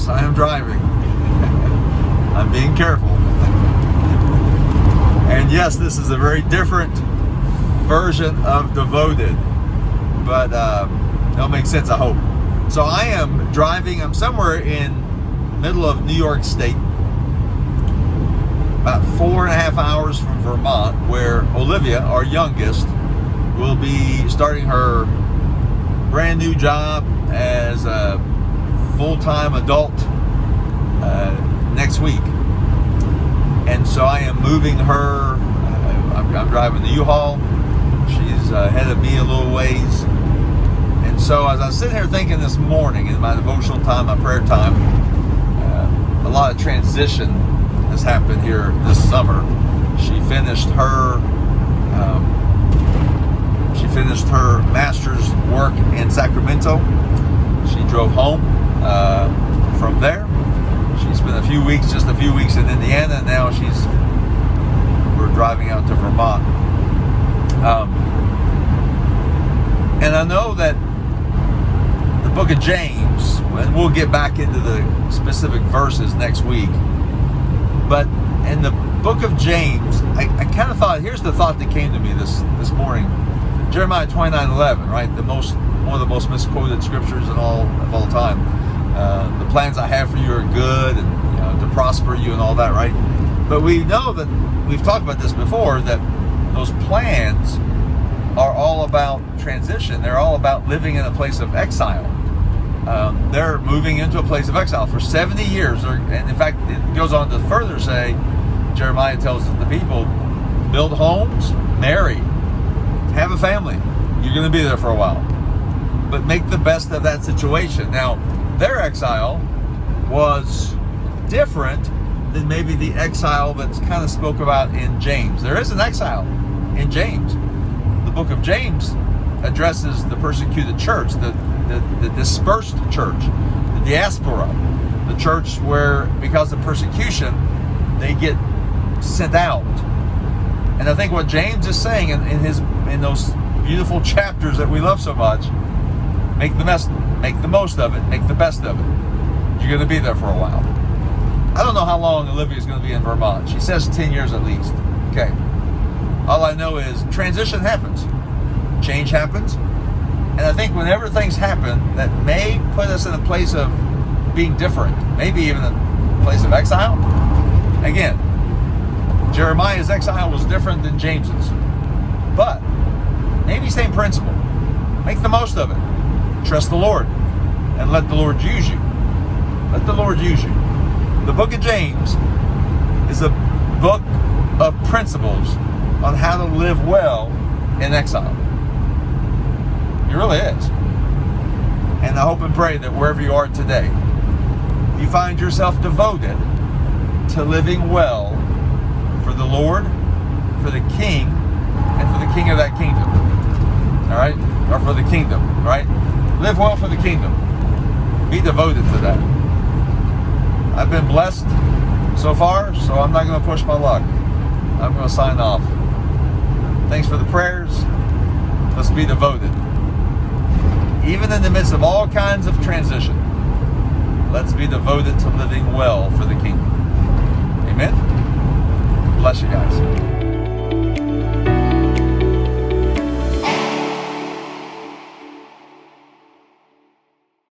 Yes, I am driving. I'm being careful. And yes, this is a very different version of Devoted, but it'll make sense, I hope. So I am driving. I'm somewhere in middle of New York State, about 4.5 hours from Vermont, where Olivia, our youngest, will be starting her brand new job as a full-time adult next week. And so I am moving her. I'm driving the U-Haul. She's ahead of me a little ways. And so as I was sitting here thinking this morning in my devotional time, my prayer time, a lot of transition has happened here this summer. She finished her master's work in Sacramento. She drove home from there. She spent just a few weeks in Indiana. And now we're driving out to Vermont. And I know that the book of James, and we'll get back into the specific verses next week, but in the book of James, I kind of thought, here's the thought that came to me this morning. Jeremiah 29:11, right? One of the most misquoted scriptures of all time. The plans I have for you are good, and to prosper you and all that, right? But we know that we've talked about this before, that those plans are all about transition. They're all about living in a place of exile. They're moving into a place of exile for 70 years. And in fact, it goes on to further say, Jeremiah tells the people, build homes, marry, have a family. You're going to be there for a while. But make the best of that situation. Now, their exile was different than maybe the exile that's kind of spoke about in James. There is an exile in James. The book of James addresses the persecuted church, the dispersed church, the diaspora, the church where, because of persecution, they get sent out. And I think what James is saying in those beautiful chapters that we love so much, make the most of it, make the best of it. You're going to be there for a while. I don't know how long Olivia is going to be in Vermont. She says 10 years at least. Okay. All I know is transition happens. Change happens. And I think whenever things happen that may put us in a place of being different, maybe even a place of exile. Again, Jeremiah's exile was different than James's. But maybe same principle. Make the most of it. Trust the Lord and let the Lord use you. Let the Lord use you. The book of James is a book of principles on how to live well in exile. It really is. And I hope and pray that wherever you are today, you find yourself devoted to living well for the Lord, for the King, and for the King of that kingdom. All right? Or for the kingdom, right? Live well for the kingdom. Be devoted to that. I've been blessed so far, so I'm not going to push my luck. I'm going to sign off. Thanks for the prayers. Let's be devoted. Even in the midst of all kinds of transition, let's be devoted to living well for the kingdom. Amen? Bless you guys.